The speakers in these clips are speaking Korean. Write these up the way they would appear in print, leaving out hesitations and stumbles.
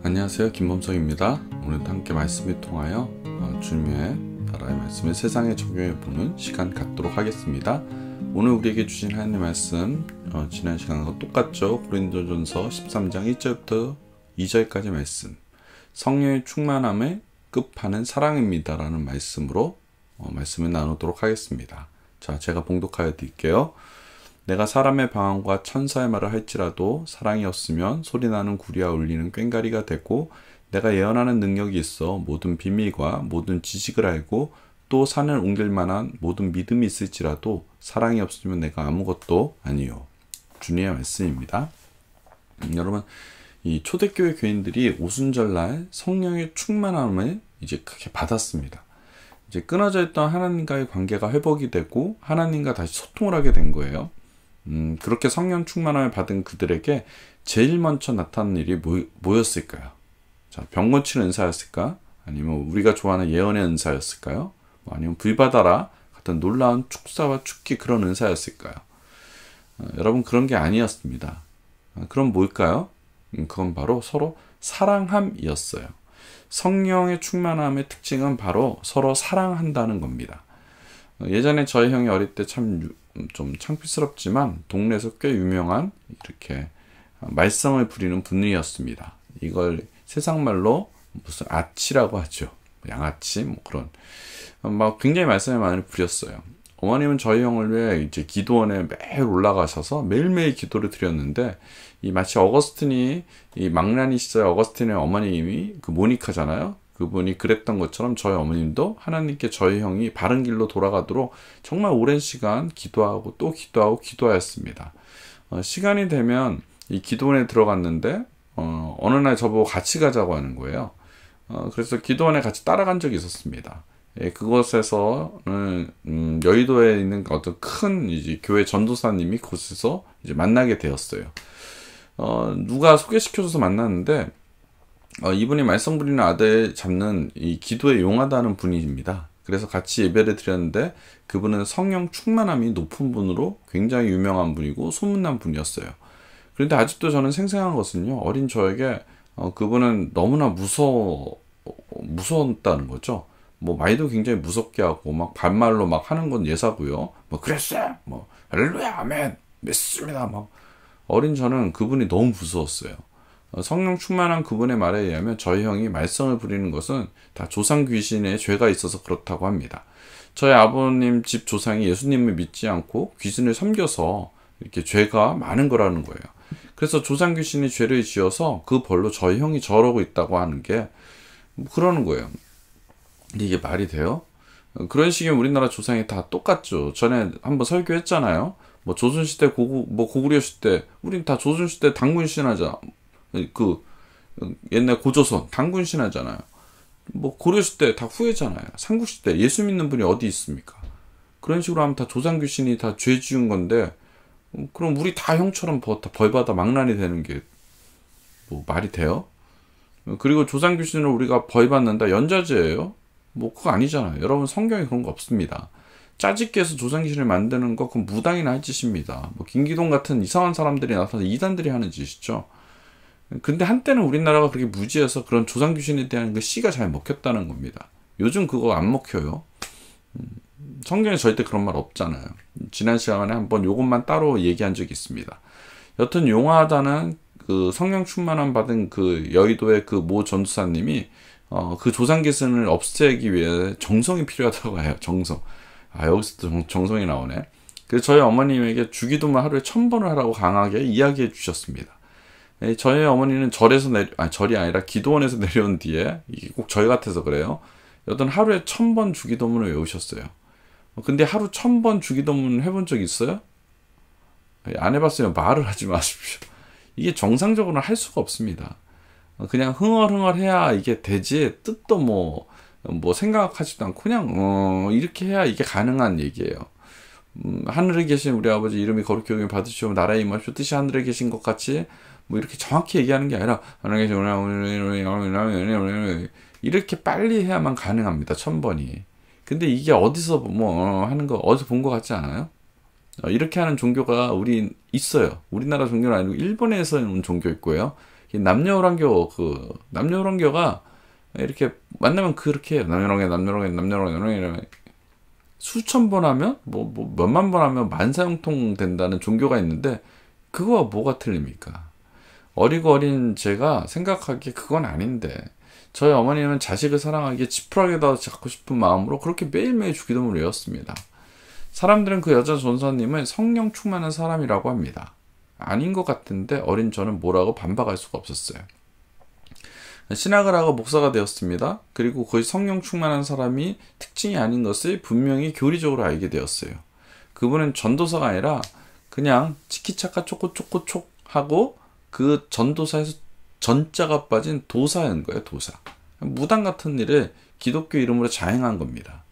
안녕하세요, 김범석입니다. 오늘도 함께 말씀을 통하여 주님의 나라의 말씀을 세상에 적용해보는 시간 갖도록 하겠습니다. 오늘 우리에게 주신 하나님의 말씀, 지난 시간과 똑같죠. 고린도전서 13장 1절부터 2절까지 말씀, 성령의 충만함의 끝판은 사랑입니다 라는 말씀으로 말씀을 나누도록 하겠습니다. 자, 제가 봉독하여 드릴게요. 내가 사람의 방언과 천사의 말을 할지라도 사랑이 없으면 소리나는 구리와 울리는 꽹과리가 되고, 내가 예언하는 능력이 있어 모든 비밀과 모든 지식을 알고 또 산을 옮길 만한 모든 믿음이 있을지라도 사랑이 없으면 내가 아무것도 아니요. 주님의 말씀입니다. 여러분, 이 초대교회 교인들이 오순절날 성령의 충만함을 이제 크게 받았습니다. 이제 끊어져 있던 하나님과의 관계가 회복이 되고 하나님과 다시 소통을 하게 된 거예요. 그렇게 성령 충만함을 받은 그들에게 제일 먼저 나타난 일이 뭐였을까요? 자, 병 고치는 은사였을까? 아니면 우리가 좋아하는 예언의 은사였을까요? 아니면 불받아라 같은 놀라운 축사와 축기 그런 은사였을까요? 여러분, 그런 게 아니었습니다. 그럼 뭘까요? 그건 바로 서로 사랑함이었어요. 성령의 충만함의 특징은 바로 서로 사랑한다는 겁니다. 예전에 저희 형이 어릴 때 좀 창피스럽지만 동네에서 꽤 유명한 이렇게 말썽을 부리는 분이었습니다. 이걸 세상 말로 무슨 아치라고 하죠. 양아치 뭐 그런 막 굉장히 말썽을 많이 부렸어요. 어머님은 저희 형을 위해 이제 기도원에 매일 올라가셔서 매일매일 기도를 드렸는데, 이 마치 어거스틴이 이 망나니 시절 어거스틴의 어머님이 그 모니카잖아요. 그분이 그랬던 것처럼 저희 어머님도 하나님께 저희 형이 바른 길로 돌아가도록 정말 오랜 시간 기도하고 또 기도하고 기도하였습니다. 시간이 되면 이 기도원에 들어갔는데 어느 날 저보고 같이 가자고 하는 거예요. 그래서 기도원에 같이 따라간 적이 있었습니다. 그곳에서는 여의도에 있는 어떤 큰 이제 교회 전도사님이 그곳에서 이제 만나게 되었어요. 누가 소개시켜줘서 만났는데 이분이 말썽 부리는 아들 잡는 이 기도에 용하다는 분입니다. 그래서 같이 예배를 드렸는데 그분은 성령 충만함이 높은 분으로 굉장히 유명한 분이고 소문난 분이었어요. 그런데 아직도 저는 생생한 것은요, 어린 저에게 그분은 너무나 무서웠다는 거죠. 뭐 말도 굉장히 무섭게 하고 막 반말로 막 하는 건 예사고요. 뭐 그랬어요. 뭐 할렐루야 아멘 믿습니다. 막 어린 저는 그분이 너무 무서웠어요. 성령 충만한 그분의 말에 의하면 저희 형이 말썽을 부리는 것은 다 조상 귀신의 죄가 있어서 그렇다고 합니다. 저희 아버님 집 조상이 예수님을 믿지 않고 귀신을 섬겨서 이렇게 죄가 많은 거라는 거예요. 그래서 조상 귀신이 죄를 지어서 그 벌로 저희 형이 저러고 있다고 하는 게 그러는 거예요. 이게 말이 돼요? 그런 식의 우리나라 조상이 다 똑같죠. 전에 한번 설교했잖아요. 뭐 조선시대 고구려 시대, 우린 다 조선시대 당군 신하자. 그 옛날 고조선 당군 신하잖아요. 뭐 고려 시대 다 후예잖아요. 삼국 시대 예수 믿는 분이 어디 있습니까? 그런 식으로 하면 다 조상 귀신이 다 죄 지은 건데, 그럼 우리 다 형처럼 벌받아 망나니 되는 게 뭐 말이 돼요? 그리고 조상 귀신을 우리가 벌받는다 연좌제예요? 뭐 그거 아니잖아요. 여러분, 성경에 그런 거 없습니다. 짜집기해서 조상 귀신을 만드는 거 그건 무당이나 할 짓입니다. 뭐 김기동 같은 이상한 사람들이 나타나서 이단들이 하는 짓이죠. 근데 한때는 우리나라가 그렇게 무지해서 그런 조상 귀신에 대한 그 씨가 잘 먹혔다는 겁니다. 요즘 그거 안 먹혀요. 성경에 절대 그런 말 없잖아요. 지난 시간에 한번 요것만 따로 얘기한 적이 있습니다. 여튼 용하다는 그 성령 충만함 받은 그 여의도의 그 모 전도사님이 그 조상 귀신을 없애기 위해 정성이 필요하다고 해요. 정성. 여기서도 정성이 나오네. 그래서 저희 어머님에게 주기도만 하루에 1000번을 하라고 강하게 이야기해 주셨습니다. 저희 어머니는 절이 아니라 기도원에서 내려온 뒤에, 이게 꼭 저희 같아서 그래요. 여튼 하루에 1000번 주기도문을 외우셨어요. 근데 하루 1000번 주기도문 해본 적 있어요? 안 해봤으면 말을 하지 마십시오. 이게 정상적으로는 할 수가 없습니다. 그냥 흥얼흥얼 해야 이게 되지, 뜻도 뭐 생각하지도 않고 그냥 이렇게 해야 이게 가능한 얘기예요. 하늘에 계신 우리 아버지 이름이 거룩히 여김을 받으시오 나라에 임하시오 뜻이 하늘에 계신 것 같이 뭐 이렇게 정확히 얘기하는 게 아니라 하늘에 계신 이렇게 빨리 해야만 가능합니다. 1000번이. 근데 이게 어디서 하는 거 어디서 본 것 같지 않아요? 이렇게 하는 종교가 우리 있어요. 우리나라 종교는 아니고 일본에서 온 종교 있고요. 이 남녀호랑교가 이렇게 만나면 그렇게 해요. 남녀호랑이 수천 번 하면 뭐 몇만 번 하면 만사형통 된다는 종교가 있는데 그거와 뭐가 틀립니까? 어리고 어린 제가 생각하기에 그건 아닌데 저희 어머니는 자식을 사랑하기에 지푸라기 더 잡고 싶은 마음으로 그렇게 매일매일 주기도문을 외웠습니다. 사람들은 그 여자 전사님을 성령 충만한 사람이라고 합니다. 아닌 것 같은데 어린 저는 뭐라고 반박할 수가 없었어요. 신학을 하고 목사가 되었습니다. 그리고 거의 성령 충만한 사람이 특징이 아닌 것을 분명히 교리적으로 알게 되었어요. 그분은 전도사가 아니라 그냥 치키차카 초코초코촉 하고 그 전도사에서 전자가 빠진 도사인 거예요. 도사. 무당 같은 일을 기독교 이름으로 자행한 겁니다.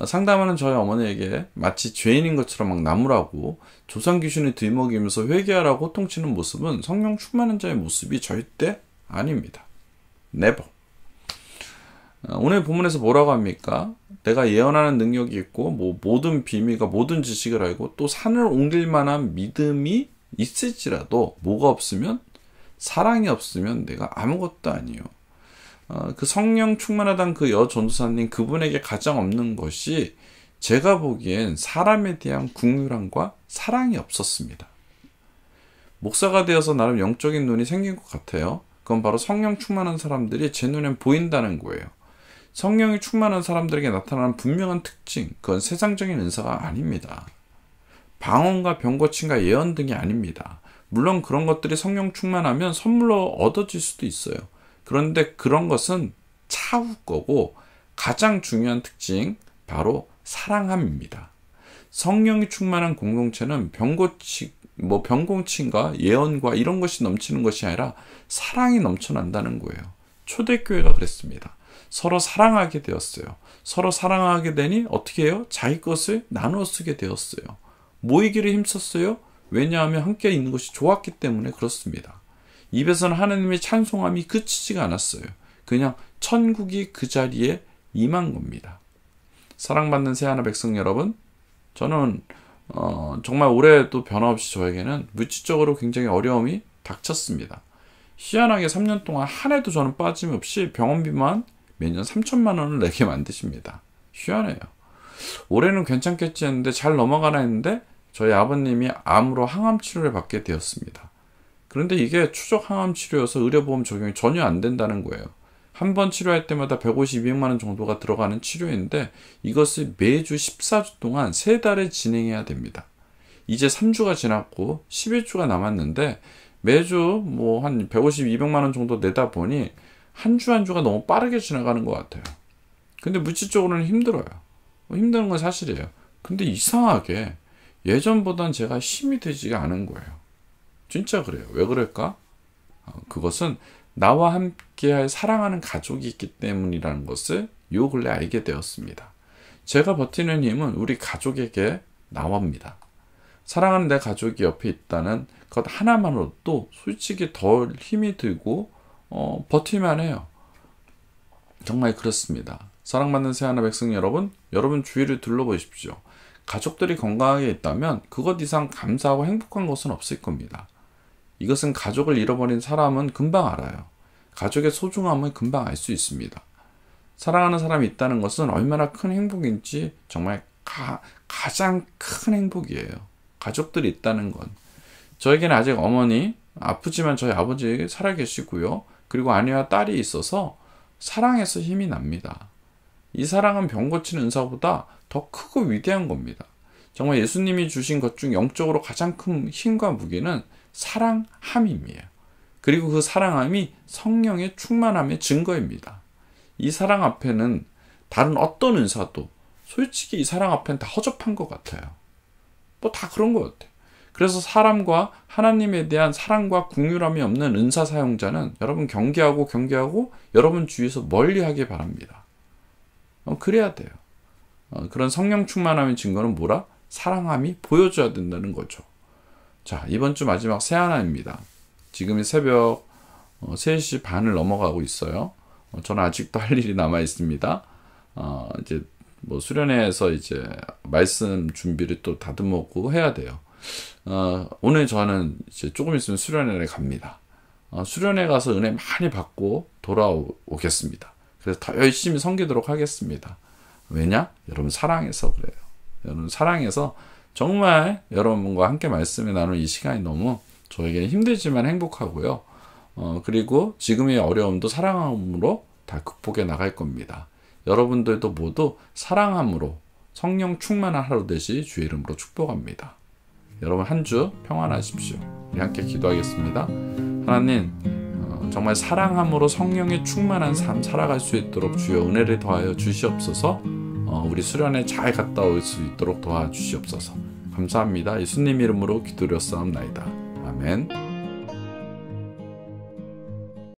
상담하는 저희 어머니에게 마치 죄인인 것처럼 막 나무라고 조상 귀신을 들먹이면서 회개하라고 호통치는 모습은 성령 충만한 자의 모습이 절대 아닙니다. Never. 오늘 본문에서 뭐라고 합니까? 내가 예언하는 능력이 있고 모든 비밀과 모든 지식을 알고 또 산을 옮길 만한 믿음이 있을지라도 뭐가 없으면 사랑이 없으면 내가 아무것도 아니요. 그 성령 충만하던 그 여전도사님 그분에게 가장 없는 것이 제가 보기엔 사람에 대한 국률함과 사랑이 없었습니다. 목사가 되어서 나름 영적인 눈이 생긴 것 같아요. 그건 바로 성령 충만한 사람들이 제 눈엔 보인다는 거예요. 성령이 충만한 사람들에게 나타나는 분명한 특징, 그건 세상적인 은사가 아닙니다. 방언과 병고침과 예언 등이 아닙니다. 물론 그런 것들이 성령 충만하면 선물로 얻어질 수도 있어요. 그런데 그런 것은 차후 거고 가장 중요한 특징 바로 사랑함입니다. 성령이 충만한 공동체는 병고침과 예언과 이런 것이 넘치는 것이 아니라 사랑이 넘쳐난다는 거예요. 초대교회가 그랬습니다. 서로 사랑하게 되었어요. 서로 사랑하게 되니 어떻게 해요? 자기 것을 나누어 쓰게 되었어요. 모이기를 힘썼어요? 왜냐하면 함께 있는 것이 좋았기 때문에 그렇습니다. 입에서는 하나님의 찬송함이 그치지가 않았어요. 그냥 천국이 그 자리에 임한 겁니다. 사랑받는 새하나 백성 여러분, 저는 정말 올해도 변함없이 저에게는 물질적으로 굉장히 어려움이 닥쳤습니다. 희한하게 3년 동안 한 해도 저는 빠짐없이 병원비만 매년 3천만 원을 내게 만드십니다. 희한해요. 올해는 괜찮겠지 했는데 잘 넘어가나 했는데 저희 아버님이 암으로 항암 치료를 받게 되었습니다. 그런데 이게 추적 항암 치료여서 의료보험 적용이 전혀 안 된다는 거예요. 한 번 치료할 때마다 150, 200만 원 정도가 들어가는 치료인데 이것을 매주 14주 동안 3달을 진행해야 됩니다. 이제 3주가 지났고 11주가 남았는데 매주 한 150, 200만 원 정도 내다 보니 한 주 한 주가 너무 빠르게 지나가는 것 같아요. 근데 물질적으로는 힘들어요. 힘든 건 사실이에요. 근데 이상하게 예전보단 제가 힘이 되지가 않은 거예요. 진짜 그래요. 왜 그럴까? 그것은 나와 함께할 사랑하는 가족이 있기 때문이라는 것을 요 근래 알게 되었습니다. 제가 버티는 힘은 우리 가족에게 나옵니다. 사랑하는 내 가족이 옆에 있다는 것 하나만으로도 솔직히 덜 힘이 들고 버틸만 해요. 정말 그렇습니다. 사랑받는 새하나 백성 여러분 주위를 둘러보십시오. 가족들이 건강하게 있다면 그것 이상 감사하고 행복한 것은 없을 겁니다. 이것은 가족을 잃어버린 사람은 금방 알아요. 가족의 소중함을 금방 알 수 있습니다. 사랑하는 사람이 있다는 것은 얼마나 큰 행복인지 정말 가장 큰 행복이에요. 가족들이 있다는 건. 저에게는 아직 어머니, 아프지만 저희 아버지 살아계시고요. 그리고 아내와 딸이 있어서 사랑해서 힘이 납니다. 이 사랑은 병 고치는 은사보다 더 크고 위대한 겁니다. 정말 예수님이 주신 것 중 영적으로 가장 큰 힘과 무기는 사랑함이에요. 그리고 그 사랑함이 성령의 충만함의 증거입니다. 이 사랑 앞에는 다른 어떤 은사도 솔직히 이 사랑 앞에는 다 허접한 것 같아요. 다 그런 것 같아요. 그래서 사람과 하나님에 대한 사랑과 긍휼함이 없는 은사 사용자는 여러분 경계하고 여러분 주위에서 멀리하길 바랍니다. 그래야 돼요. 그런 성령 충만함의 증거는 뭐라? 사랑함이 보여줘야 된다는 거죠. 자, 이번 주 마지막 새하나입니다. 지금이 새벽 3시 반을 넘어가고 있어요. 저는 아직도 할 일이 남아 있습니다. 이제 수련회에서 이제 말씀 준비를 또 다듬었고 해야 돼요. 오늘 저는 이제 조금 있으면 수련회를 갑니다. 수련회 가서 은혜 많이 받고 돌아오겠습니다. 그래서 더 열심히 섬기도록 하겠습니다. 왜냐? 여러분 사랑해서 그래요. 여러분 사랑해서 정말 여러분과 함께 말씀을 나눌 이 시간이 너무 저에게 힘들지만 행복하고요. 그리고 지금의 어려움도 사랑함으로 다 극복해 나갈 겁니다. 여러분들도 모두 사랑함으로 성령 충만한 하루 되시 주의 이름으로 축복합니다. 여러분 한 주 평안하십시오. 우리 함께 기도하겠습니다. 하나님, 정말 사랑함으로 성령의 충만한 삶 살아갈 수 있도록 주여 은혜를 더하여 주시옵소서. 우리 수련회 잘 갔다 올 수 있도록 도와주시옵소서. 감사합니다. 예수님 이름으로 기도드렸사옵나이다. 아멘.